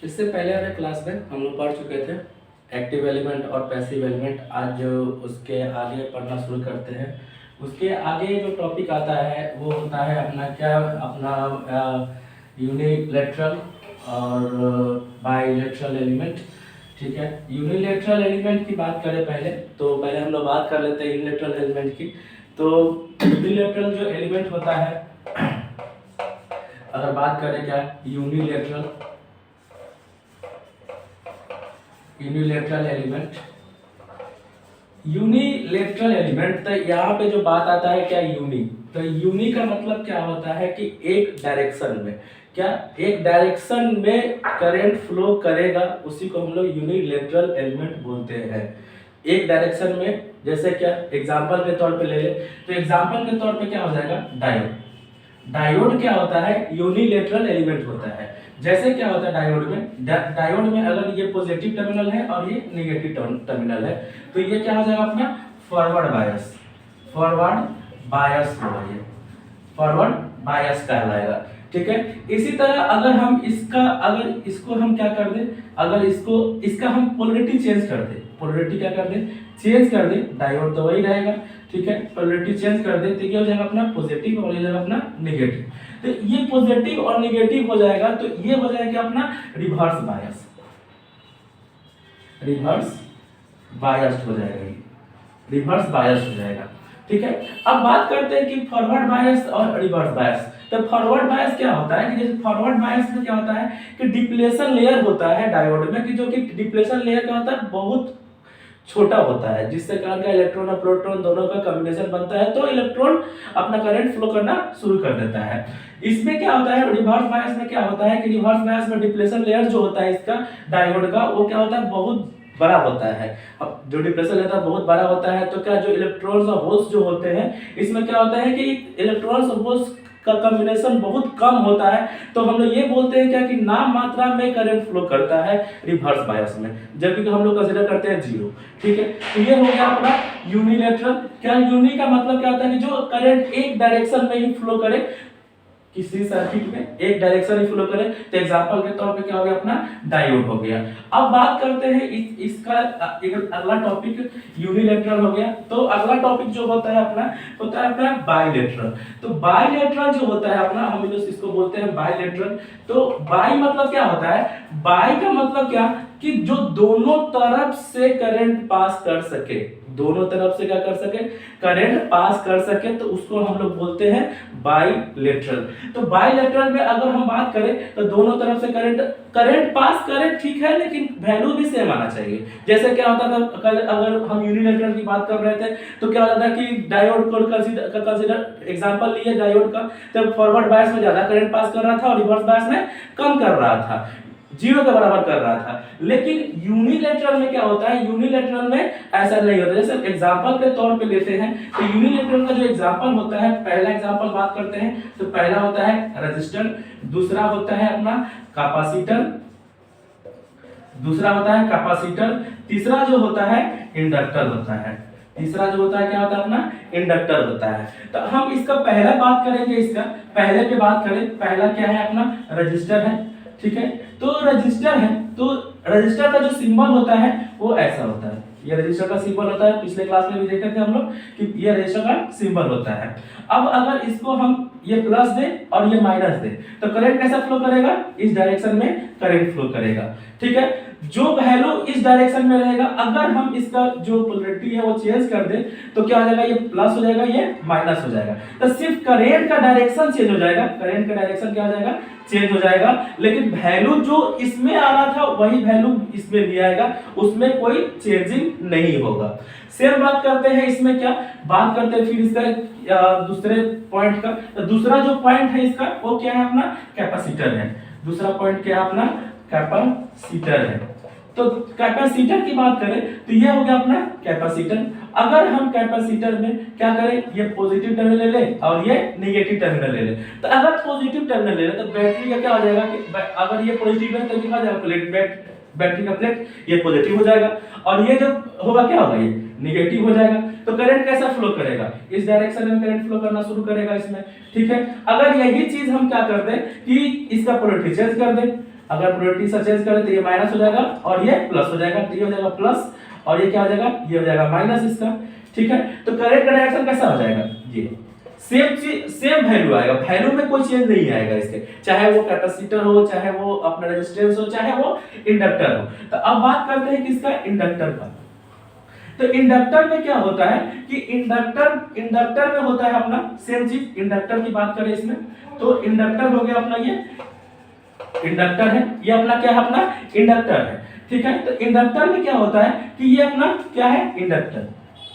इससे पहले वाले क्लास में हम लोग पढ़ चुके थे एक्टिव एलिमेंट और पैसिव एलिमेंट। आज जो उसके आगे पढ़ना शुरू करते हैं, उसके आगे जो टॉपिक आता है वो होता है अपना क्या, अपना यूनिलेटरल और बाइलेटरल एलिमेंट। ठीक है, यूनिलेटरल एलिमेंट की बात करें पहले हम लोग बात कर लेते हैं यूनिलेटरल एलिमेंट की। तो यूनिलेटरल जो एलिमेंट होता है, अगर बात करें क्या यूनिलेटरल एलिमेंट, तो यहाँ पे जो बात आता है क्या यूनी, तो यूनी का मतलब क्या होता है कि एक डायरेक्शन में, क्या एक डायरेक्शन में करंट फ्लो करेगा, उसी को हम लोग यूनिलेटरल एलिमेंट बोलते हैं। एक डायरेक्शन में, जैसे क्या एग्जांपल के तौर पे ले ले, तो एग्जांपल के तौर पे क्या हो जाएगा डायोड। डायोड क्या होता है, यूनिलेटरल एलिमेंट होता है। जैसे क्या होता है डायोड में अगर ये पॉजिटिव टर्मिनल है और ये नेगेटिव टर्मिनल है, तो ये क्या हो जाएगा अपना फॉरवर्ड बायस होगा, ये फॉरवर्ड बायस कहलाएगा। ठीक है, इसी तरह अगर इसको हम क्या कर दें, अगर इसका हम पोलरिटी चेंज कर दें, डायोड तो वही रहेगा। ठीक है, पोलरिटी चेंज कर दे तो ये हो जाएगा अपना पॉजिटिव और ये हो जाएगा अपना नेगेटिव। तो ये पॉजिटिव और नेगेटिव हो जाएगा, तो ये हो जाएगा अपना रिवर्स बायस्ड हो जाएगा। ठीक है, अब बात करते हैं कि फॉरवर्ड बायस और रिवर्स बायस। तो फॉरवर्ड बायस क्या होता है कि जैसे फॉरवर्ड बायस में क्या होता है कि डिप्लेशन लेयर होता है डायोड में, कि जो कि डिप्लेशन लेयर क्या होता है बहुत छोटा होता है, जिससे कारण का इलेक्ट्रॉन और प्रोटॉन दोनों का कॉम्बिनेशन बनता है, तो इलेक्ट्रॉन अपना करंट फ्लो करना शुरू कर देता है। इसमें क्या होता है रिवर्स बायस में, क्या होता है कि रिवर्स बायस में डिप्लेशन लेयर जो होता है इसका डायोड का, वो क्या होता है बहुत बड़ा होता है। अब जो डिप्रेशन लेता है बहुत बड़ा होता है, तो क्या जो इलेक्ट्रॉन्स और होल्स जो होते हैं, इसमें क्या होता है कि इलेक्ट्रॉन्स और होल्स का कॉम्बिनेशन बहुत कम होता है, तो हम लोग ये बोलते हैं क्या कि नाम मात्रा में करंट फ्लो करता है रिवर्स बायस में, जबकि हम लोग कंसीडर करते हैं जीरो। ठीक है, तो ये हो गया अपना यूनिलेटरल। क्या यूनि का मतलब क्या होता है कि जो करंट एक डायरेक्शन में ही फ्लो करे, किसी सर्किट में एक डायरेक्शन ही फ्लो करे, तो एग्जांपल के तौर पे क्या हो गया अपना डायोड हो गया। अब बात करते हैं इसका एक अगला टॉपिक यूनिलेटरल हो गया, तो अगला टॉपिक जो होता है अपना बाइलेटरल। तो बाइलेटरल जो होता है अपना, हम लोग इसको बोलते हैं बाइलेटरल। तो बाई मतलब क्या होता है, बाई का मतलब क्या कि जो दोनों तरफ से करंट पास कर सके, करंट पास कर सके, तो उसको हम लोग बोलते हैं बाइलेटरल। तो बाइलेटरल में अगर हम बात करें तो दोनों तरफ से करंट पास करे, ठीक है, लेकिन वैल्यू भी सेम आना चाहिए। जैसे क्या होता था कल अगर हम यूनिलेटरल की बात कर रहे थे, तो क्या होता था कि डायोड को कंसीडर एग्जांपल लिए डायोड का, तो फॉरवर्ड बायस में ज्यादा करंट पास कर रहा था और रिवर्स बायस में कम कर रहा था, जीरो के बराबर कर रहा था। लेकिन यूनिलेटरल में क्या होता है, यूनिलेटरल में ऐसा नहीं होता। जैसे एग्जांपल के तौर पे लेते हैं, तो यूनिलेटरल का जो एग्जांपल होता है, पहला एग्जांपल बात करते हैं, तो पहला होता है रेजिस्टर, दूसरा होता है अपना कैपेसिटर, तीसरा जो होता है इंडक्टर होता है। क्या होता है अपना इंडक्टर होता है। तो हम इसका पहला बात करेंगे, पहला क्या है अपना रजिस्टर है। ठीक है, तो रजिस्टर का जो सिंबल होता है वो ऐसा होता है, ये रजिस्टर का सिंबल होता है। पिछले क्लास में भी देखे थे हम लोग कि ये रजिस्टर का सिंबल होता है। अब अगर इसको हम ये प्लस दे और ये माइनस दे, तो करंट कैसा फ्लो करेगा, इस डायरेक्शन में करंट फ्लो करेगा। ठीक है, जो वैल्यू इस डायरेक्शन में रहेगा, अगर हम इसका जो पोलैरिटी है वो चेंज कर दें, तो क्या हो जाएगा, ये प्लस हो जाएगा, ये माइनस हो जाएगा। तो सिर्फ करंट का डायरेक्शन चेंज हो जाएगा, क्या हो जाएगा, चेंज हो जाएगा, लेकिन वैल्यू जो इसमें आ रहा था वही वैल्यू इसमें भी आएगा, उसमें कोई चेंजिंग नहीं होगा। सेम बात करते हैं इसमें, क्या बात करते हैं फिर इसका दूसरे पॉइंट का। तो दूसरा जो पॉइंट है इसका वो क्या है अपना कैपेसिटर है। दूसरा पॉइंट क्या है अपना कैपेसिटर है। तो कैपेसिटर की बात करें तो ये हो गया अपना कैपेसिटर। अगर हम कैपेसिटर में क्या करें, ये पॉजिटिव टर्मिनल ले और ये नेगेटिव टर्मिनल ले। तो अगर पॉजिटिव टर्मिनल ले तो बैटरी का क्या हो जाएगा कि अगर ये पॉजिटिव है तो क्या हो जाएगा, प्लेट बैटरी का प्लेट ये पॉजिटिव हो जाएगा, और ये जो होगा क्या होगा, ये नेगेटिव हो जाएगा। तो करंट कैसा फ्लो करेगा, इस डायरेक्शन में करंट फ्लो करना शुरू करेगा इसमें। ठीक है, अगर यही चीज हम क्या कर दें कि इसका पोलैरिटी चेंज कर दें, अगर प्रोबेबिलिटी से चेंज करें तो ये माइनस हो जाएगा और ये प्लस हो जाएगा, तो ये हो जाएगा प्लस और ये क्या हो जाएगा, ये हो जाएगा माइनस इसका। ठीक है, तो करंट का डायरेक्शन कैसा हो जाएगा, ये सेम चीज सेम वैल्यू आएगा, वैल्यू में कोई चेंज नहीं आएगा इसके, चाहे वो कैपेसिटर हो, चाहे वो अपना रेजिस्टेंस हो, चाहे वो इंडक्टर हो। तो अब बात करते हैं किसका, इंडक्टर का। तो इंडक्टर में क्या होता है कि इंडक्टर में होता है अपना सेम चीज, इंडक्टर की बात करें इसमें तो इंडक्टर हो गया अपना, ये इंडक्टर है, ये अपना क्या है, अपना इंडक्टर है। ठीक है, तो इंडक्टर में क्या होता है कि ये अपना क्या है, इंडक्टर।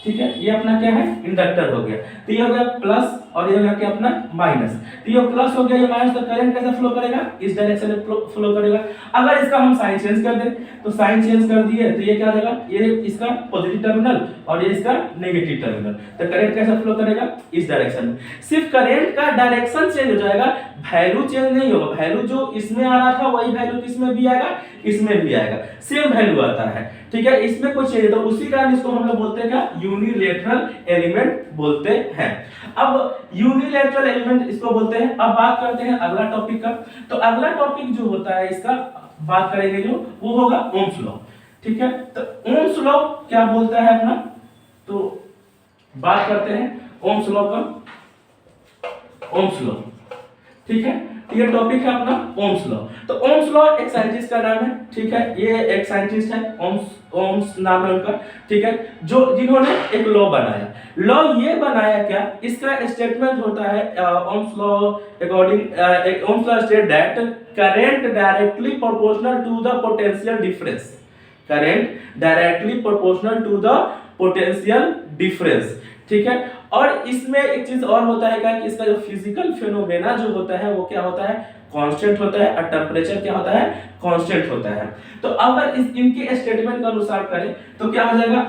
ठीक है, ये अपना क्या है, इंडक्टर हो गया। तो ये हो गया प्लस और ये हो गया क्या अपना माइनस। तो ये प्लस हो गया, ये माइनस, तो करंट कैसे फ्लो करेगा, इस डायरेक्शन में फ्लो करेगा। अगर इसका हम साइन चेंज कर दें तो साइन चेंज कर दिए तो ये क्या हो जाएगा, ये इसका पॉजिटिव टर्मिनल और ये इसका नेगेटिव टर्मिनल। तो करंट कैसे फ्लो करेगा, इस डायरेक्शन में। सिर्फ करंट का डायरेक्शन चेंज हो जाएगा, वैल्यू चेंज नहीं होगा। वैल्यू जो इसमें आ रहा था वही वैल्यू किसमें भी आएगा, इसमें भी आएगा, सेम वैल्यू आता है। ठीक है, इसमें कुछ चेंज, तो उसी कारण इसको हम लोग बोलते हैं क्या, यूनिलैटरल एलिमेंट बोलते हैं। अब यूनिलैटरल एलिमेंट इसको बोलते हैं। अब बात करते हैं अगला टॉपिक का। तो अगला टॉपिक जो होता है इसका बात करेंगे जो, वो होगा ओम्स लॉ। ठीक है, तो ओम्स लॉ क्या बोलता है अपना, तो बात करते हैं ओम्स लॉ का, ओम्स लॉ। ठीक है, ये टॉपिक है अपना ओम्स लॉ। तो ओम्स लॉ एक साइंटिस्ट का नाम है। ठीक है, ये एक साइंटिस्ट है, ओम्स नाम है उनका। ठीक है, जो जिन्होंने एक लॉ बनाया। लॉ ये बनाया क्या, इसका स्टेटमेंट होता है Ohm's law according, Ohm's law state that current directly proportional to the potential difference, current directly proportional to the potential difference. ठीक है, और इसमें एक चीज और होता है क्या कि इसका जो फिजिकल फिनोमेना जो होता है वो क्या होता है, कांस्टेंट होता है, और टेम्परेचर क्या होता है, कांस्टेंट होता है। तो अगर इस इनके स्टेटमेंट के अनुसार करें तो क्या हो जाएगा,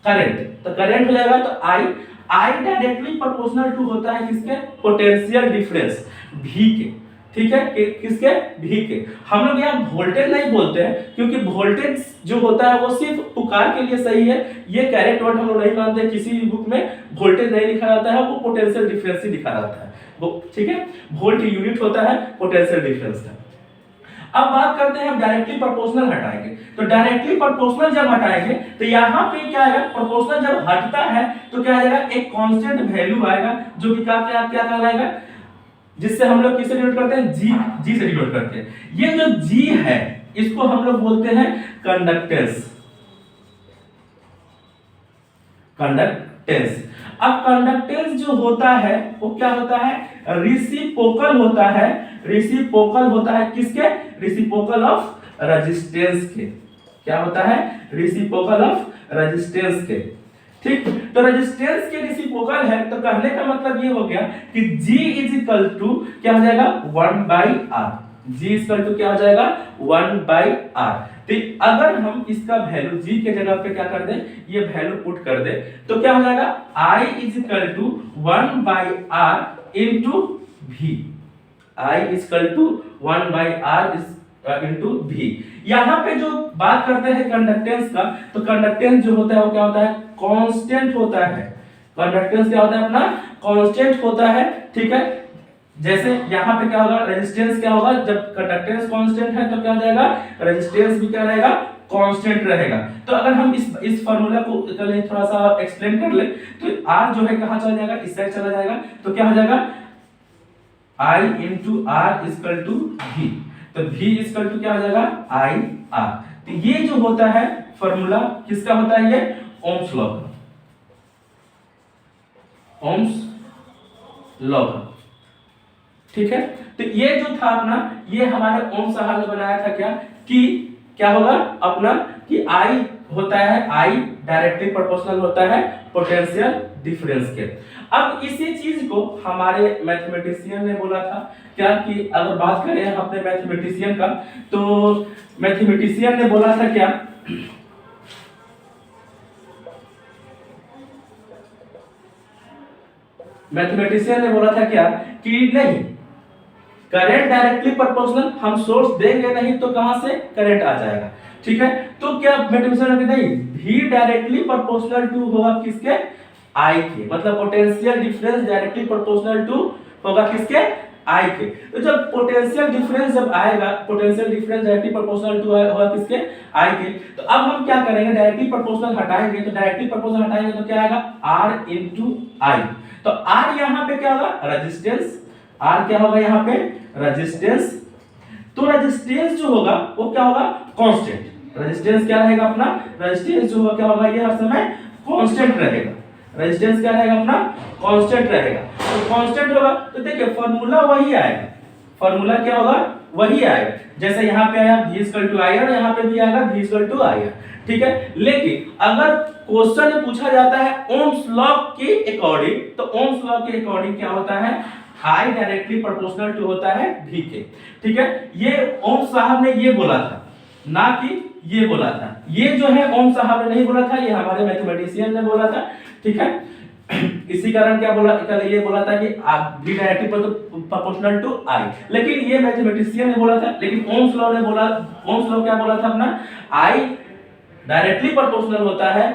करंट, तो करंट हो जाएगा तो आई डायरेक्टली प्रोपोर्शनल टू होता है किसके, पोटेंशियल डिफरेंस V के। ठीक है, किसके, V के। हम लोग यहाँ वोल्टेज नहीं बोलते हैं क्योंकि वोल्टेज जो होता है वो सिर्फ पुकार के लिए सही है, ये करेक्ट वर्ड हम लोग नहीं मानते। किसी भी बुक में वोल्टेज नहीं लिखा रहता है, वो पोटेंशियल डिफरेंस ही लिखा रहता है वो। ठीक है, वोल्ट यूनिट होता है पोटेंशियल डिफरेंस का। अब बात करते हैं हम डायरेक्टली प्रोपोर्शनल हटाएंगे। तो डायरेक्टली प्रोपोर्शनल जब हटाएंगे तो यहाँ पे क्या आएगा, प्रोपोर्शनल जब हटता है तो क्या आएगा, एक कांस्टेंट वैल्यू आएगा जो कि क्या कहलाएगा, जिससे हम लोग किससे डिनोट करते हैं, जी से डिनोट करते हैं। ये जो जी है इसको हम लोग बोलते हैं कंडक्टेंस, कंडक्टेंस। अब कंडक्टेंस जो होता है वो क्या होता है, रेसिप्रोकल होता है, रेसिप्रोकल होता है किसके, रेसिप्रोकल ऑफ रेजिस्टेंस के। क्या होता है, रेसिप्रोकल ऑफ रेजिस्टेंस के। ठीक, तो रेजिस्टेंस के रेसिप्रोकल है, तो कहने का मतलब ये हो गया कि G इज इक्वल टू क्या हो जाएगा, 1/r। G is equal to क्या हो जाएगा, 1/r। तो अगर हम इसका वैल्यू G के जगह पे क्या कर दें, ये वैल्यू पुट कर दे तो क्या हो जाएगा, I is equal to 1/r into V। I is equal to 1/r into V। यहाँ पे जो बात करते हैं कंडक्टेंस का, तो कंडक्टेंस जो होता है वो क्या होता है, कांस्टेंट होता है। कंडक्टेंस क्या होता है अपना, कांस्टेंट होता है। ठीक है, जैसे यहाँ पे क्या होगा, रेजिस्टेंस क्या होगा, जब कंडक्टेंस कांस्टेंट है तो क्या हो जाएगा, रेजिस्टेंस भी क्या रहेगा, कांस्टेंट रहेगा। तो अगर हम इस फार्मूला को थोड़ा सा एक्सप्लेन कर ले तो R जो है कहाँ चला जाएगा, इस साइड चला जाएगा। तो क्या हो जाएगा, I into R is equal to V। तो V इज इक्वल टू क्या हो जाएगा, IR। तो ये जो होता है फार्मूला किसका होता है, ये ओम्स लॉ का, ओम्स लॉ का। ठीक है, तो ये जो था अपना, ये हमारे ओम साहब ने बनाया था क्या कि क्या होगा अपना कि I होता है, I डायरेक्टली प्रोपोर्शनल होता है पोटेंशियल डिफरेंस के। अब इसी चीज को हमारे मैथमेटिशियन ने बोला था क्या कि अगर बात करें अपने मैथमेटिशियन का, तो मैथमेटिशियन ने बोला था क्या, मैथमेटिशियन ने बोला था क्या कि नहीं, करंट डायरेक्टली प्रोपोर्शनल, हम सोर्स देंगे नहीं तो कहां से करंट आ जाएगा। ठीक है, तो क्या मैथमेटिशियन ने नहीं, V डायरेक्टली प्रोपोर्शनल टू होगा किसके, I के, मतलब potential difference directly proportional to होगा किसके, आई के। तो जब पोटेंशियल डिफरेंस जब आएगा, potential difference directly proportional to होगा किसके, आई के। तो अब हम क्या करेंगे, डायरेक्टली प्रोपोर्शनल हटाएंगे, तो डायरेक्टली प्रोपोर्शनल हटाएंगे तो क्या आएगा, R इनटू आई। तो R यहाँ पे क्या होगा, रेजिस्टेंस, R क्या होगा यहाँ पे, रेजिस्टेंस। तो रेजिस्टेंस जो होगा वो क्या होगा, कांस्टेंट। रेजिस्टेंस क्या रहेगा अपना, रेजिस्टेंस जो होगा क्या होगा, ये हर समय कांस्टेंट रहेगा। रेजिस्टेंस क्या रहेगा अपना, कांस्टेंट रहेगा। तो कांस्टेंट होगा तो देखिए फार्मूला वही आएगा, फार्मूला क्या होगा, वही आएगा। जैसे यहाँ पे आया V = I और यहाँ पे भी आएगा V = I, ठीक है। लेकिन अगर क्वेश्चन में पूछा जाता है ओम्स लॉ के अकॉर्डिंग, तो ओम्स लॉ के अकॉर्डिंग क्या होता है, I डायरेक्टली प्रोपोर्शनल टू होता है V के, ठीक है। ये ओम्स साहब ने ये बोला था, ना कि ये बोला था। ये जो है ओम साहब ने नहीं बोला था, ये हमारे मैथमेटिशियन ने बोला था, ठीक है। इसी कारण क्या बोला, ये बोला था कि V directly proportional to I, लेकिन ये मैथमेटिशियन ने बोला था। लेकिन ओम्स लॉ ने बोला, ओम्स लॉ क्या बोला था अपना, I डायरेक्टली प्रोपोर्शनल होता है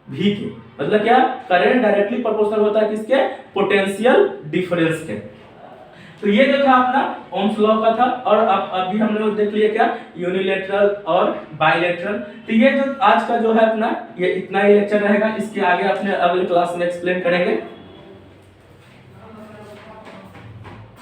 V के। मतलब क्या, करंट डायरेक्टली प्रोपोर्शनल होता है किसके, पोटेंशियल डिफरेंस के। तो ये जो था अपना ओम्स लॉ का था। और अब अभी हम लोग देख लिए क्या, यूनिलैटरल और बाइलैटरल। तो ये जो आज का जो है अपना, ये इतना ही लेक्चर रहेगा। इसके आगे अपने अगले क्लास में एक्सप्लेन करेंगे।